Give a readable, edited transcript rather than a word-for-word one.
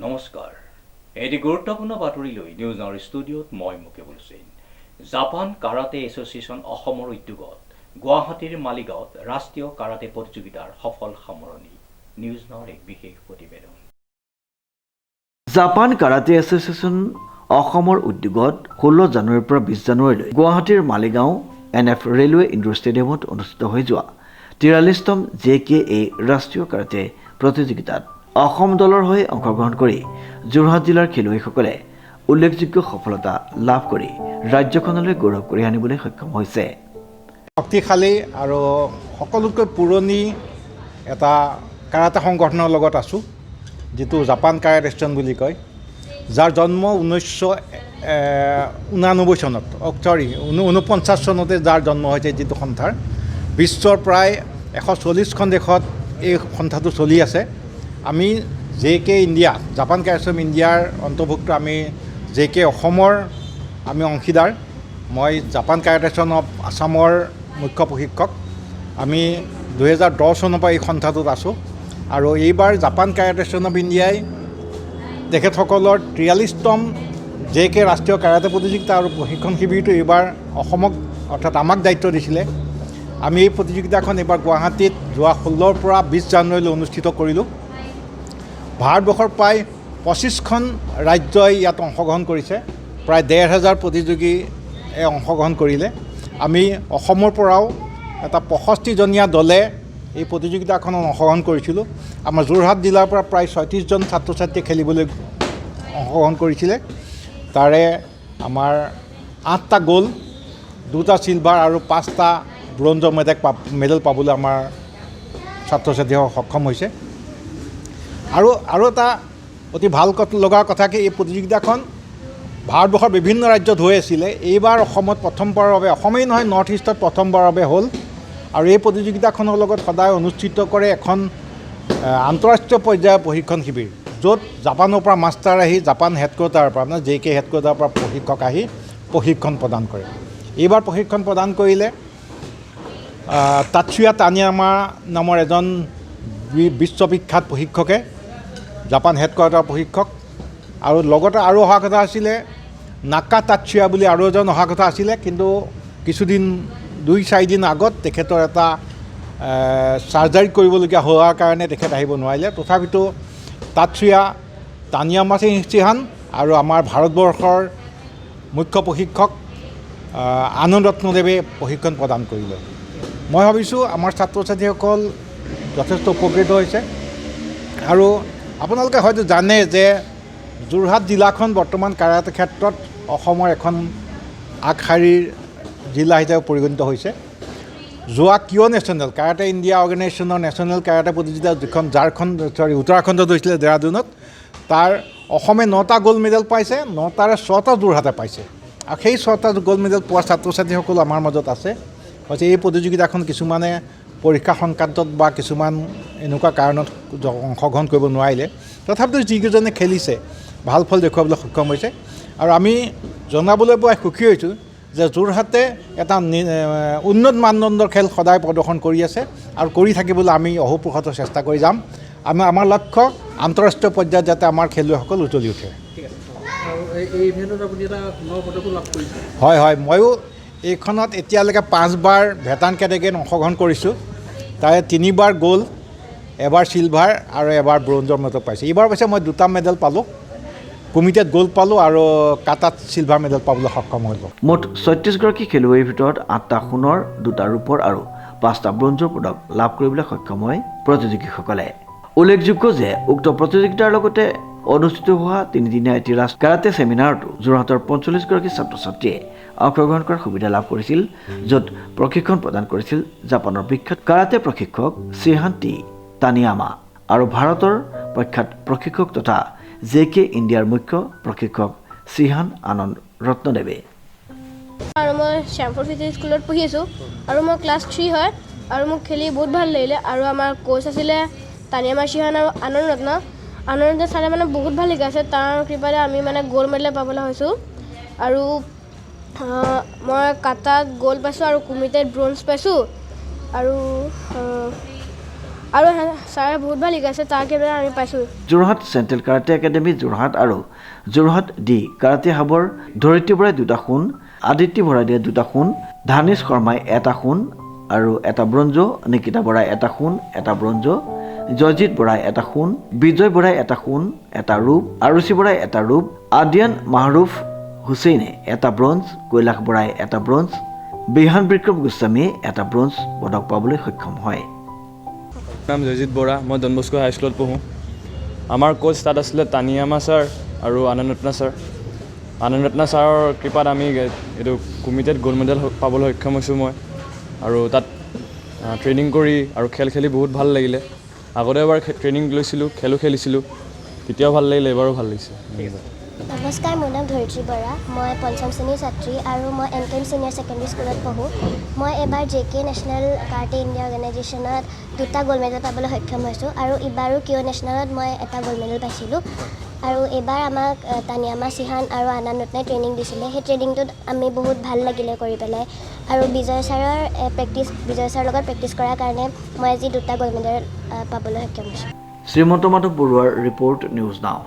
নমস্কাৰ এটি গুৰুত্বপূৰ্ণ বাতৰি লৈ নিউজ আৱাৰ ষ্টুডিঅ'ত মই মুকেবুল হুছেইন। জাপান কাৰাটে এছ'চিয়েশ্যন অসমৰ উদ্যোগত গুৱাহাটীৰ মালিগাঁৱত ৰাষ্ট্ৰীয় কাৰাটে প্ৰতিযোগিতাৰ সফল সামৰণি। নিউজ আৱাৰ এক বিশেষ প্ৰতিবেদন। জাপান কাৰাটে এছ'চিয়েশ্যন অসমৰ উদ্যোগত 16 জানুৱাৰীৰ পৰা 20 জানুৱাৰীলৈ গুৱাহাটীৰ মালিগাঁও NF ৰেলৱে ইনডোৰ ষ্টেডিয়ামত অনুষ্ঠিত হৈ যোৱা 43তম JKA ৰাষ্ট্ৰীয় কাৰাটে প্ৰতিযোগিতাত অসম দলৰ হৈ অংশগ্ৰহণ কৰি যোৰহাট জিলাৰ খেলুৱৈসকলে উল্লেখযোগ্য সফলতা লাভ কৰি ৰাজ্যখনলৈ গৌৰৱ কৰি আনিবলৈ সক্ষম হৈছে। শক্তিশালী আৰু সকলোতকৈ পুৰণি এটা কাৰাটে সংগঠনৰ লগত আছোঁ, যিটো জাপান কাৰাটে এছ'চিয়েশ্যন বুলি কয়, যাৰ জন্ম 1989 চনত 49 চনতে যাৰ জন্ম হৈছে, যিটো সন্থাৰ বিশ্বৰ প্ৰায় 140খন দেশত এই সন্থাটো চলি আছে। আমি JK India, Japan karate association ইণ্ডিয়াৰ অন্তৰ্ভুক্ত আমি JK অসমৰ আমি অংশীদাৰ। মই জাপান কাৰাটে এছ'চিয়েশ্যন অফ আছামৰ মুখ্য প্ৰশিক্ষক। আমি 2010 চনৰ পৰা এই সন্থাটোত আছোঁ আৰু এইবাৰ জাপান কাৰাটে এছ'চিয়েশ্যন অফ ইণ্ডিয়াই তেখেতসকলৰ 43তম JK ৰাষ্ট্ৰীয় কাৰাটে প্ৰতিযোগিতা আৰু প্ৰশিক্ষণ শিবিৰটো এইবাৰ অসমক অৰ্থাৎ আমাক দায়িত্ব দিছিলে। আমি এই প্ৰতিযোগিতাখন এইবাৰ গুৱাহাটীত যোৱা 16ৰ পৰা 20 জানুৱাৰীলৈ অনুষ্ঠিত কৰিলোঁ। ভাৰতবৰ্ষৰ প্ৰায় 25খন ৰাজ্যই ইয়াত অংশগ্ৰহণ কৰিছে, প্ৰায় 15,000 প্ৰতিযোগীয়ে অংশগ্ৰহণ কৰিলে। আমি অসমৰ পৰাও এটা 65জনীয়া দলে এই প্ৰতিযোগিতাখনত অংশগ্ৰহণ কৰিছিলোঁ। আমাৰ যোৰহাট জিলাৰ পৰা প্ৰায় 36জন ছাত্ৰ ছাত্ৰীয়ে খেলিবলৈ অংশগ্ৰহণ কৰিছিলে। তাৰে আমাৰ 8টা গ'ল্ড, 2টা চিলভাৰ আৰু 5টা ব্ৰঞ্জৰ মেডেল পাবলৈ আমাৰ ছাত্ৰ ছাত্ৰীসকল সক্ষম হৈছে। আৰু এটা অতি ভাল লগা কথা কি, এই প্ৰতিযোগিতাখন ভাৰতবৰ্ষৰ বিভিন্ন ৰাজ্যত হৈ আছিলে। এইবাৰ অসমত প্ৰথমবাৰৰ বাবে, অসমেই নহয় নৰ্থ ইষ্টত প্ৰথমবাৰৰ বাবে হ'ল। আৰু এই প্ৰতিযোগিতাখনৰ লগত সদায় অনুষ্ঠিত কৰে এখন আন্তঃৰাষ্ট্ৰীয় পৰ্যায়ৰ প্ৰশিক্ষণ শিবিৰ, য'ত জাপানৰ পৰা মাষ্টাৰ আহি, জাপান হেডকোৱাৰ্টাৰৰ পৰা মানে JK হেডকোৱাৰ্টাৰৰ পৰা প্ৰশিক্ষক আহি প্ৰশিক্ষণ প্ৰদান কৰে। এইবাৰ প্ৰশিক্ষণ প্ৰদান কৰিলে তাৎসুয়া তানিয়ামা নামৰ এজন বিশ্ববিখ্যাত প্ৰশিক্ষকে, জাপান হেডকোৱাৰ্টাৰৰ প্ৰশিক্ষক। আৰু লগতে আৰু অহা কথা আছিলে নাকা তাৎসুয়া বুলি আৰু এজন অহা কথা আছিলে, কিন্তু কিছুদিন 2-4 দিন আগত তেখেতৰ এটা চাৰ্জাৰী কৰিবলগীয়া হোৱাৰ কাৰণে তেখেত আহিব নোৱাৰিলে। তথাপিতো তাৎসুয়া তানিয়ামা চিহান আৰু আমাৰ ভাৰতবৰ্ষৰ মুখ্য প্ৰশিক্ষক আনন্দ ৰত্নদেৱে প্ৰশিক্ষণ প্ৰদান কৰিলে। মই ভাবিছোঁ আমাৰ ছাত্ৰ ছাত্ৰীসকল যথেষ্ট উপকৃত হৈছে। আৰু আপোনালোকে হয়তো জানে যে যোৰহাট জিলাখন বৰ্তমান কাৰাটে ক্ষেত্ৰত অসমৰ এখন আগশাৰীৰ জিলা হিচাপে পৰিগণিত হৈছে। যোৱা কিয় নেশ্যনেল কাৰাটে ইণ্ডিয়া অৰ্গেনাইজেশ্যনৰ নেশ্যনেল কাৰাটে প্ৰতিযোগিতা যিখন উত্তৰাখণ্ডত হৈছিলে দেহৰাদুনত, তাৰ অসমে 9টা গ'ল্ড মেডেল পাইছে, 9টাৰে 6টা যোৰহাটে পাইছে। আৰু সেই 6টা গ'ল্ড মেডেল পোৱা ছাত্ৰ ছাত্ৰীসকল আমাৰ মাজত আছে। হৈছে এই প্ৰতিযোগিতাখন কিছুমানে পৰীক্ষা সংক্ৰান্তত বা কিছুমান এনেকুৱা কাৰণত অংশগ্ৰহণ কৰিব নোৱাৰিলে, তথাপিতো যিকেইজনে খেলিছে ভাল ফল দেখুৱাবলৈ সক্ষম হৈছে। আৰু আমি জনাবলৈ বৰ সুখী হৈছোঁ যে যোৰহাটে এটা উন্নত মানদণ্ডৰ খেল সদায় প্ৰদৰ্শন কৰি আছে আৰু কৰি থাকিবলৈ আমি অহোপুৰুষাৰ্থ চেষ্টা কৰি যাম। আমাৰ লক্ষ্য আন্তঃৰাষ্ট্ৰীয় পৰ্যায়ত যাতে আমাৰ খেলুৱৈসকল উজ্বলি উঠে। হয়, ময়ো এইখনত এতিয়ালৈকে 5বাৰ ভেটাৰান কেটেগৰীত অংশগ্ৰহণ কৰিছোঁ। তাৰে 3বাৰ গ'ল্ড, এবাৰ চিলভাৰ আৰু এবাৰ ব্ৰঞ্জৰ মেডেল পাইছোঁ। এইবাৰ পাইছে মই 2টা মেডেল পালোঁ, কমিটিত গ'ল্ড পালোঁ আৰু কাটাত চিলভাৰ মেডেল পাবলৈ সক্ষম হ'লোঁ। মুঠ 36গৰাকী খেলুৱৈৰ ভিতৰত 8টা সোণৰ, 2টা ৰূপৰ আৰু 5টা ব্ৰঞ্জৰ পদক লাভ কৰিবলৈ সক্ষম হয় প্ৰতিযোগীসকলে। উল্লেখযোগ্য যে উক্ত প্ৰতিযোগিতাৰ লগতে অনুষ্ঠিত হোৱা 3দিনীয়া এটি কাৰাটে ছেমিনাৰতো যোৰহাটৰ 45গৰাকী ছাত্ৰ ছাত্ৰীয়ে অংশগ্ৰহণ কৰাৰ সুবিধা লাভ কৰিছিল, য'ত প্ৰশিক্ষণ প্ৰদান কৰিছিল জাপানৰ বিখ্যাত কাৰাটে প্ৰশিক্ষক চিহান তানিয়ামা আৰু ভাৰতৰ প্ৰখ্যাত প্ৰশিক্ষক তথা JK ইণ্ডিয়াৰ মুখ্য প্ৰশিক্ষক চিহান আনন্দ ৰত্নদেৱে। আৰু মই শ্যামপুৰ চিটি স্কুলত পঢ়ি আছোঁ আৰু মই ক্লাছ 3 হয় আৰু মোক খেলি বহুত ভাল লাগিলে। আৰু আমাৰ কোচ আছিলে তানিয়ামা চিহান আৰু আনন্দ ছাৰে মানে বহুত ভাল শিকাইছে। তাৰ কৃপাৰে আমি মানে গ'ল্ড মেডেল পাবলৈ হৈছোঁ। আৰু মই কাটাত গ'ল্ড পাইছোঁ আৰু কুমিটেত ব্ৰঞ্জ পাইছোঁ। আৰু আৰু ছাৰে বহুত ভাল শিকাইছে তাৰ কাৰণে আমি পাইছোঁ। Jorhat central karate academy Jorhat আৰু যোৰহাট ডি কাৰাটে হাবৰ ধৰিত্ৰী বৰাই 2টা সোণ, আদিত্য ভৰাইয়ে 2টা সোণ, ধানেশ শৰ্মাই 1টা সোণ আৰু 1টা ব্ৰঞ্জ, নিকিতা বৰাই 1টা সোণ, 1টা ব্ৰঞ্জ, জয়জিৎ বৰাই 1টা সোণ, বিজয় বৰাই 1টা সোণ, 1টা ৰূপ, আৰুচি বৰাই 1টা ৰূপ, আদিয়ান মাহৰুফ হুছেইনে 1টা ব্ৰঞ্জ, কৈলাশ বৰাই 1টা ব্ৰঞ্জ, বিহান বিক্ৰম গোস্বামীয়ে 1টা ব্ৰঞ্জ পদক পাবলৈ সক্ষম হয়। নাম জয়জিৎ বৰা, মই ডন বস্কো হাইস্কুলত পঢ়োঁ। আমাৰ কোচ তাত আছিলে তানিয়ামা ছাৰ আৰু আনন্দৰত্না ছাৰ। আনন্দৰত্না ছাৰৰ কৃপাত আমি এইটো কমিটেড গ'ল্ড মেডেল পাবলৈ সক্ষম হৈছোঁ মই। আৰু তাত ট্ৰেইনিং কৰি আৰু খেল খেলি বহুত ভাল লাগিলে। আগতে এবাৰ ট্ৰেইনিং লৈছিলোঁ, খেলো খেলিছিলোঁ, তেতিয়াও ভাল লাগিলে, এবাৰো ভাল লাগিছে। নমস্কাৰ, মোৰ নাম ধৰিত্ৰী বৰা, মই 5ম শ্ৰেণীৰ ছাত্ৰী আৰু মই NKM ছিনিয়ৰ ছেকেণ্ডেৰী স্কুলত পঢ়োঁ। মই এবাৰ JK নেশ্যনেল কাৰাটে ইণ্ডিয়া অৰ্গেনাইজেশ্যনত 2টা গ'ল্ড মেডেল পাবলৈ সক্ষম হৈছোঁ আৰু এইবাৰো কিয় নেশ্যনেলত মই 1টা গ'ল্ড মেডেল পাইছিলোঁ। আৰু এইবাৰ আমাক তানিয়ামা চিহান আৰু আনন্দ ৰত্নাই ট্ৰেইনিং দিছিলে। সেই ট্ৰেইনিংটোত আমি বহুত ভাল লাগিলে কৰি পেলাই আৰু বিজয় ছাৰৰ লগত প্ৰেক্টিছ কৰাৰ কাৰণে মই আজি 2টা গ'ল্ড মেডেল পাবলৈ সক্ষম হৈছোঁ। শ্ৰীমন্ত মাধৱ বৰুৱাৰ ৰিপৰ্ট, নিউজ নাও।